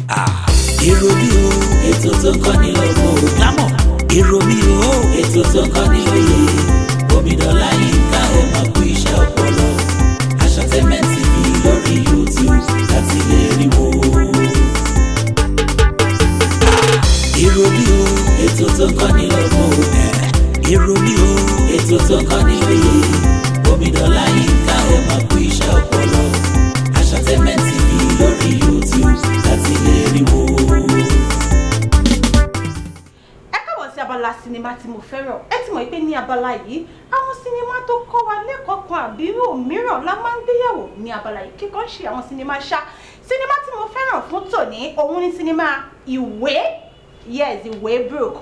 Ìròbí o, ètò tó kọ́ ni lọ́gbọ́n o. Lámọ̀. Ìròbí o, ètò tó kọ́ ni lóye. Omidola Yinka ẹ̀ máa kú iṣẹ́ ọpọlọ. Aṣọ́tẹ́mẹ̀ TV lórí YouTube láti lè rí wo. Ìròbí o, ètò tó kọ́ ni lọ́gbọ́n o. Ìròbí o, ètò tó kọ́ ni lóye. Omidola Yinka ẹ̀ máa kú iṣẹ́ ọpọlọ. Aṣọ́tẹ́mẹ̀ TV lórí YouTube láti lè rí wo. Abala sinimá tí mo fẹ́ràn ẹ ti mọ̀ pé ní abala yìí àwọn sinimá tó kọ́ wa lẹ́kọ̀ọ́ kan àbí òmíràn la máa ń gbéyẹ̀wò ní abala yìí kíkọ́ ṣe àwọn sinimá ṣá sinimá tí mo fẹ́ràn fún tòní òun ni sinimá ìwé yes ìwé book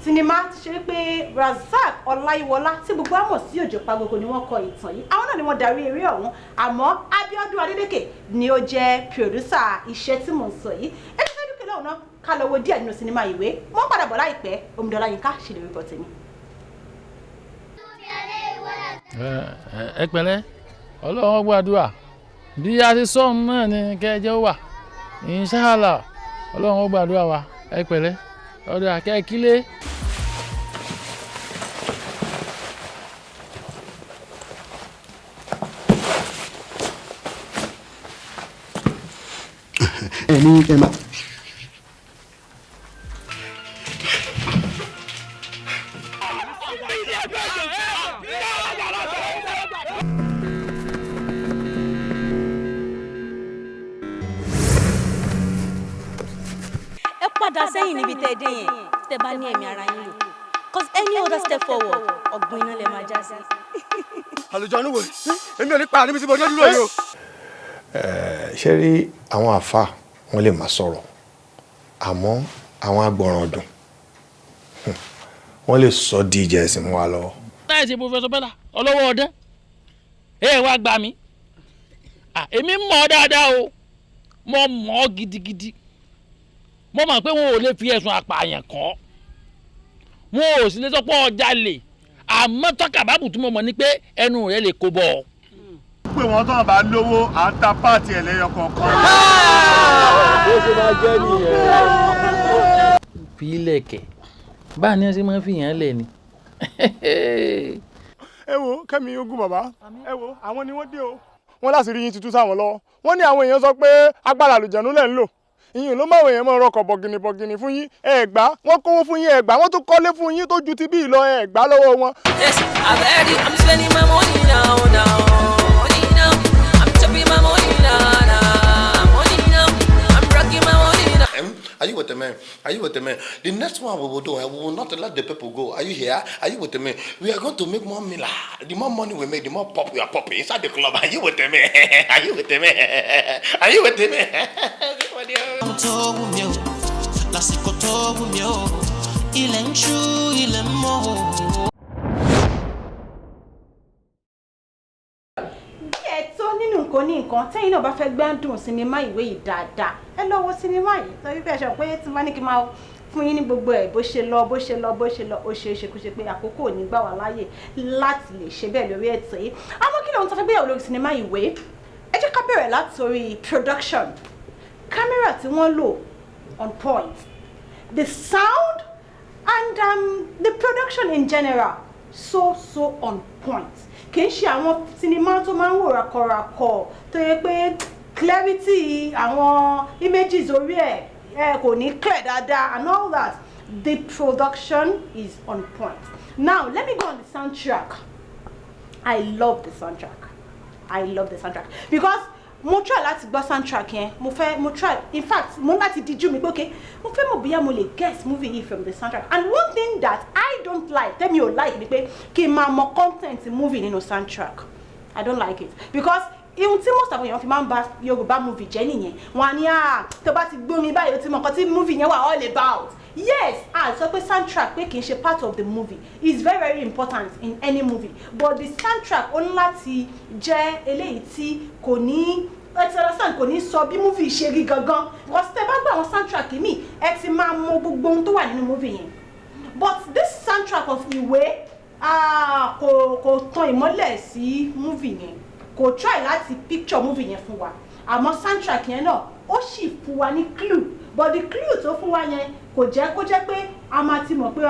sinimá ti ṣe pé RASAQ Ọláyíwọlá tí gbogbo àmọ̀ sí Òjòpagógó ni wọ́n kọ ìtàn yìí àwọn náà ni wọ́n darí eré ọ̀hún àmọ́ Abíọ́dún Adélékè ni ó jẹ́ pòdúsà iṣẹ́ tí mo ń sọ yìí ẹ ti fẹ́ dúkìá lọ́wọ́ náà ká lọ wo díẹ̀ nínú sinimá ìwé wọ́n padà bọ̀ láìpẹ́ Omidola Yinka ṣe lè rí bọ́ tèmi. ẹ pẹ̀lẹ́ Ọlọ́run gbàdúrà bí a ti sọ náà ni kẹjẹ wà inshallah Ọlọ́run gbàdúrà wa ẹ pẹ̀lẹ́ ọdọ akẹkílé. Ẹni kẹma. Padà sẹ́yìn níbi tẹ́ dé yẹn tẹ́ bá ní ẹ̀mí ara yín lò cause any other step forward ọ̀gbìn iná lè máa já sí. Àlùjọ níwò èmi ò ní pa níbi tí mo dé dúró yìí o. Ṣé rí àwọn àáfàá wọn lè máa sọ̀rọ̀ àmọ́ àwọn agbọ̀ràn ọdún wọ́n lè sọ di ìjà ẹ̀sìn mọ́ wa lọ́wọ́. láì ṣe Professor Bella ọlọ́wọ́ ọdẹ wá gbà mí èmi mọ̀ ọ́ dáadáa o mo mọ̀ ọ́ gidigidi mo mọ̀ pé wọn ò lè fi ẹ̀sùn àpààyàn kàn wọn ò sì lè sọ pé ó jalè àmọ́ tọ́ka bábù tí mo mọ̀ ni pé ẹnu rẹ̀ lè kó bọ̀. pé wọ́n tán bá lówó à ń ta páàtì ẹlẹ́yọ kọ̀ọ̀kan. bó ṣe máa jẹ́ nìyẹn. fi ilẹ̀ kẹ̀ báà ní ẹ ṣe máa ń fi yàn án lẹ̀ ni. ẹ wo kẹ́mi ogun bàbá ẹ wo àwọn ni wọ́n dé o wọ́n láti rí yín tuntun sáwọn lọ́wọ́ wọ́n ní àwọn èèyàn sọ pé agbára àlùjànnú lẹ̀ ń lò ìyìn ló máa wèèyàn máa rọkọ̀ bọ̀gìnì fún yín ẹ̀gbá wọ́n kówó fún yín ẹ̀gbá wọ́n tún kọ́lé fún yín tó ju ti bí ìlọ ẹ̀gbá lọ́wọ́ wọn. Yes, I'm ready. I'm spending my money now. Money now. I'm chopping my money now. Money now. I'm rocking my money now. Are you with the man? Are you with the man? The next one we will do, we will not let the people go. Are you here? Are you with the man? We are going to make more money. The more money we make, the more pop we are popping inside the club. Are you with the man? Are you with the man? Are you with the man? Nínú nǹkan tẹ́yìn náà bá fẹ́ gbádùn sinimá ìwé yìí dáadáa ẹ lọ wo sinimá yìí torí pé ẹ ṣe pé tí wọ́n ní kí n máa fún yín ní gbogbo ẹ̀ bó ṣe lọ ó ṣe é ṣe kó ṣe pé àkókò ò ní gbà wá láàyè láti lè ṣe bẹ́ẹ̀ lórí ètò yìí àmọ́ kí lóun tó fẹ́ gbéyàwó lórí sinimá ìwé ẹ jẹ́ ká bẹ̀rẹ̀ látòrí production camera tí wọ́n lò on point the sound and the production in general so on point kì í ṣe àwọn sinimá tó máa ń wò rakọrakọ tó yẹ pé clarity àwọn images orí ẹ kò ní clear dáadáa and all that the production is on point. Now let me go on the soundtrack. I love the soundtrack because mo try láti gbọ́ soundtrack yẹn mo try in fact mo láti díjú mi pé okay mo fẹ́ mọ̀ bóyá mo lè guess movie yìí from the soundtrack and one thing that I don't like tẹ́mi ò like ni pé kí n máa mọ content movie nínú soundtrack I don't like it because ihun tí most of èèyàn fi máa ń ba Yorùbá movie jẹ́ nìyẹn wọn á ní tó bá ti gbómi báyìí ó ti mọ nǹkan tí movie yẹn wà all about yes sọ pé soundtrack pé kì í ṣe part of the movie is very very important in any movie but the soundtrack ó ní láti jẹ́ eléyìí tí kò ní kò ní sọ bí movie ṣe rí gangan because tẹ́ bá gbọ́ àwọn soundtrack mi ẹ ti máa mọ gbogbo ohun tó wà nínú movie yẹn but this soundtrack of ìwé kò tan ìmọ́lẹ̀ sí movie yẹn kò try láti picture movie yẹn fún wa àmọ́ soundtrack yẹn náà ó sì fún wa ní clue but the clue tó fún wa yẹn kò jẹ́ kó jẹ́ pé a máa ti mọ̀ pé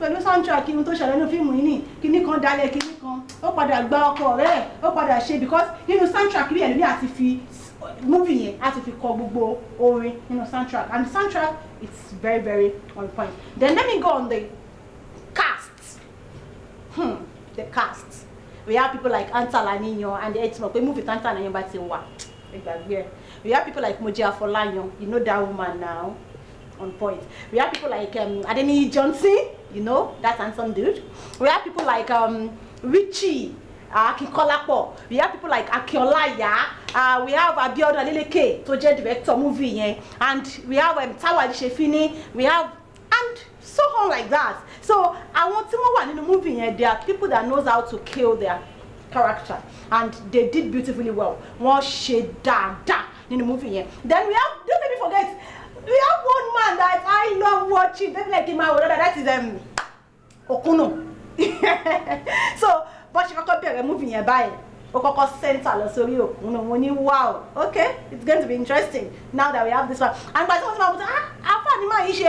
pẹ̀lú soundtrack ohun tó ṣẹlẹ̀ nínú fíìmù yìí ni kíní kan dalẹ̀ kíní kan ó padà gba ọkọ rẹ̀ ó padà ṣe because nínú soundtrack bí ẹ̀lú ní àti fi movie yẹn àti fi kọ gbogbo orin nínú soundtrack and the soundtrack it's very very on point. Then let me go on the cast. The cast. We have people like Anta Laniyan and it's my movie Anta Laniyan bá ti wà. We have people like Moji Afolayan, you know that woman now, on point. We have people like Adeniyi Johnson, you know, that handsome dude. We have people like Richie Akinkolapo. We have people like Akiolaya. We have Abiodun Adeleke, to director movie, and we have Tawa Adishefini. We have and so on like that. So I want to know in the movie. There are people that knows how to kill their character, and they did beautifully well. One shade da in the movie. Then we have, don't let me forget, we have one man that I love watching. Don't like him out. That is Okuno. So, but she can't be a movie nearby. Okoko center lọ sórí Okuno. Money, wow. Okay, it's going to be interesting now that we have this one. And by the time I found my issue,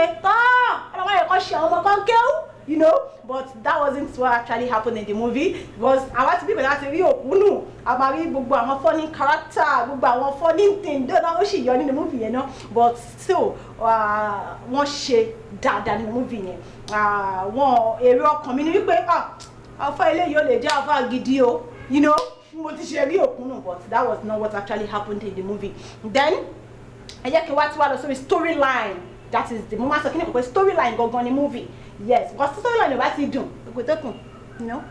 you know, but that wasn't what actually happened in the movie. Because I want to be able to say Okuno. I marry a funny character, a funny thing. Don't know she in the movie, you know. But still, one she dad in the movie. One area community. I find you lady have gidio, you know. But that was not what actually happened in the movie. Then, I just watch storyline. That is the moment talking about storyline go on the movie. Yes, because storyline about it do. You know?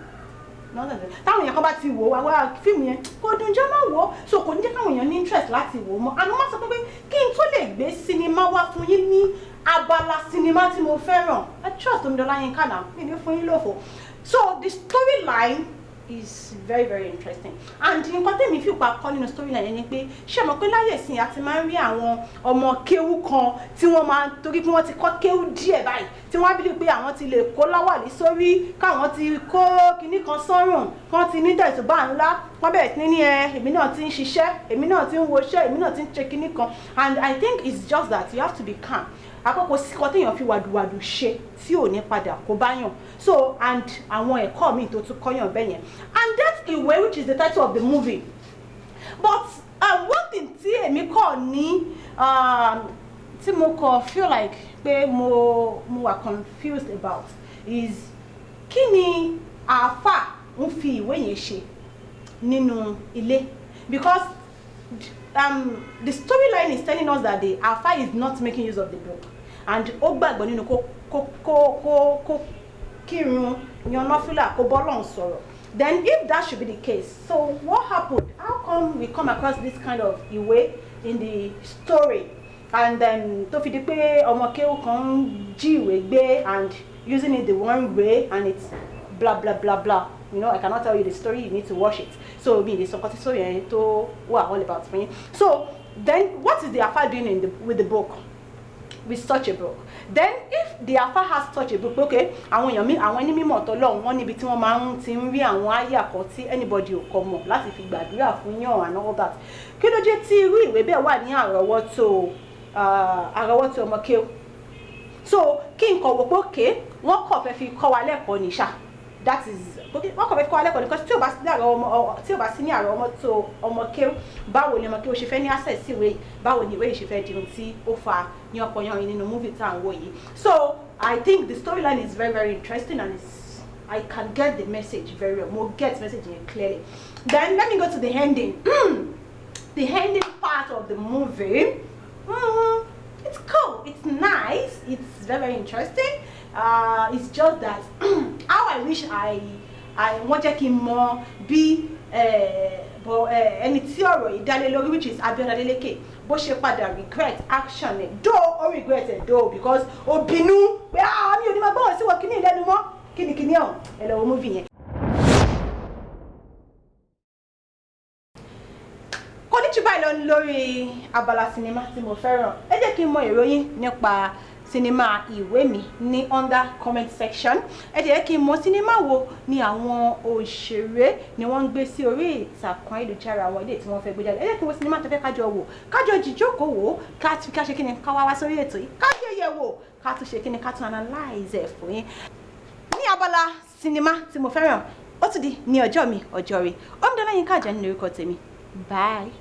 No. Táwọn èèyàn kan bá ti wò wá fíìmù yẹn kò dùn jẹ́ máa wò so kò ní jẹ́ káwọn èèyàn ní interest láti wò mọ́. Àmọ́ má sọ pé kí n tó lè gbé sinimá wá fún yín ní abala sinimá tí mo fẹ́ràn. I trust Omidola Yinka náà mi ní fún yín lófo. So the storyline is very very interesting, and nǹkan tẹ́mi fi pa kọ́ nínú storyline ni pé ṣé mọ̀ pé láyé ìsìn àti máa ń rí àwọn ọmọ kéwú kan tí wọ́n máa ń torí pé wọ́n ti kọ́ kéwú díẹ̀ báyìí tí wọ́n á bílí pé àwọn ti lè kó láwàlí sórí káwọn ti kó kinní kan sọ́rùn kán ti ní tẹ̀sùbá ńlá wọ́n bẹ̀rẹ̀ sí ní èmi náà ti ń ṣiṣẹ́ èmi náà ti ń woṣẹ́ èmi náà ti ń ṣe kinní kan, and I think it's just that you have to be calm. Àkọ́kọ́ sí kan téèyàn fi wàdùwàdù ṣe tí ò ní padà kó bá yàn. So and àwọn ẹ̀kọ́ mi tó tún kọ́yàn bẹ́ẹ̀ yẹn, and that's IWE, which is the title of the movie. But one thing tí èmi kọ́ ní tí mo kọ́ feel like pé mo wà confused about is kí ni àáfà ń fi ìwé yẹn ṣe nínú ilé, because the storyline is telling us that the àáfà is not making use of the book, and ó gbàgbọ́ nínú kó kírun yan nafila kó bọ́lọ́run sọ̀rọ̀. Then if that should be the case, so what happened? How come we come across this kind of IWE in the story, and then tó fi di pé ọmọ kéwú kan jí ìwé gbé and using it the wrong way, and it's blah blah blah blah. You know, I cannot tell you the story, you need to watch it. So me there's some story to all about me. So then what is the Afa doing with the book? With such a book? Then if the Afa has such a book, okay, àwọn ẹni mímọ́ t'Ọlọ́run wọ́n níbi tí wọ́n máa ń ti rí àwọn àyà kan tí anybody ò kọ mọ̀ láti fi gbàdúrà fún yàn and all that. Kí ló dé tí irú ìwé bẹ́ẹ̀ wà ní àrọ́wọ́tó ọmọ kéwú? So kí n kọ̀ wò pé okay, wọ́n kọ̀ fẹ́ fi kọ́ wa lẹ́kọ̀ọ́ ní ṣá. That is okay, wọ́n kọ̀ fẹ́ fi kọ́ wa lẹ́kọ̀ọ́ ní because tí ò bá sí ní àrọ́wọ́tó ọmọ kéwú, báwo ni ọmọ kéwú ṣe fẹ́ ní access sí ìwé, báwo ni ìwé yìí ṣe fẹ́ di ohun tí ó fa ní ọ̀pọ̀ yan nínú movie tá à ń wò yìí. So I think the storyline is very very interesting, and I can get the message very well. More get message clearly. Then let me go to the ending. The ending part of the movie. It's cool. It's nice. It's very very interesting. It's just that how I wish I want to keep more be ẹni tí ọ̀rọ̀ yìí dálé lórí, which is Abiodun Adeleke, bó ṣe padà regret action ẹ̀ though ó regret ẹ̀ though because ó bínú pé mi ò ní máa gbọ́wọ́ sí wọ́n kíní ìlẹ́nu mọ́ kíní ọ̀hún ẹ̀ lọ́wọ́ movie yẹn. Kò ní jù báyìí lọ lórí abala sinimá tí mo fẹ́ràn. Ẹ jẹ́ kí n mọ ìròyìn nípa sinimá ìwé mi ní under comment section. Ẹ jẹ́ kí n mọ̀ sinimá wo ni àwọn òṣèré ni wọ́n ń gbé sí orí ìtàkùn ayélujára àwọn ilé tí wọ́n fẹ́ gbé jáde. Ẹ jẹ́ kí n mọ̀ sinimá tó fẹ́ kájọ wò, kájọ jíjókòó wò, ká ṣe kí ni ká wá sórí ètò yìí, ká yẹ̀yẹ̀ wò, ká tún ṣe kí ni ká tún analyze ẹ̀ fún yín. Ní abala sinimá tí mo fẹ́ràn, ó tún di ní ọjọ́ mi ọjọ́ rẹ̀. Omidọ́lá Yínká Àjàní ní orúkọ tèmi. Bye.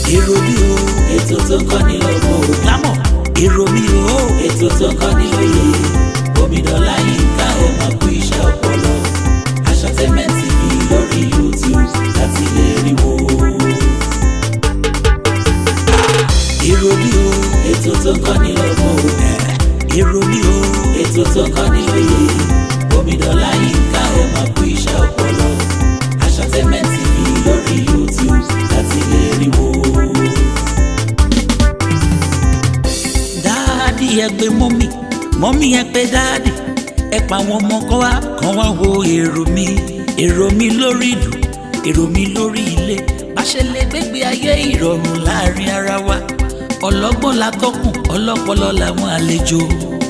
Èrò mi o, ètò tó kọ́ ni lọ́gbọ̀n o. Lámọ̀. Èrò mi o, ètò tó kọ́ ni lóye. Omidọ́lá Yínká ẹ̀ máa kú iṣẹ́ ọpọlọ. Aṣọ́tẹ́mẹ́ǹt TV lórí YouTube láti lè rí wo. Èrò mi o, ètò tó kọ́ ni lọ́gbọ̀n o. Èrò mi o, ètò tó kọ́ ni lóye. Omidọ́lá Yínká ẹ̀ máa kú iṣẹ́ ọpọlọ. Aṣọ́tẹ́mẹ́ǹt TV lórí YouTube láti lè rí wo. Dáàdì ẹ pè mọ́mì ẹ pè dáàdì, ẹ pa àwọn ọmọ kan wá wo èrò mi lórí ìlú, èrò mi lórí ilé. Bá ṣe lè gbégbé ayé ìrọ̀rùn láàrin ara wa. Ọlọ́gbọ́n la tọ́kùn, ọlọ́pọlọ làwọn àlejò.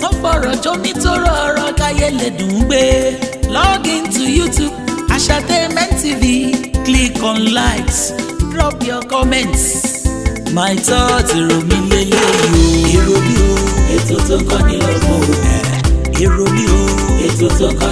Tó fọ̀rọ̀ jó nítorọ̀ ọ̀rọ̀ káyé lè dùn ún gbé. Log into YouTube, Aṣọ́tẹ́mẹ́ǹt TV, click on likes, drop your comments. My thoughts, èrò mi lélẹ́yìí o. Èrò mi o, ètò tó kọ́ ni lọ́gbọ̀n o. Èrò mi o, ètò tó kọ́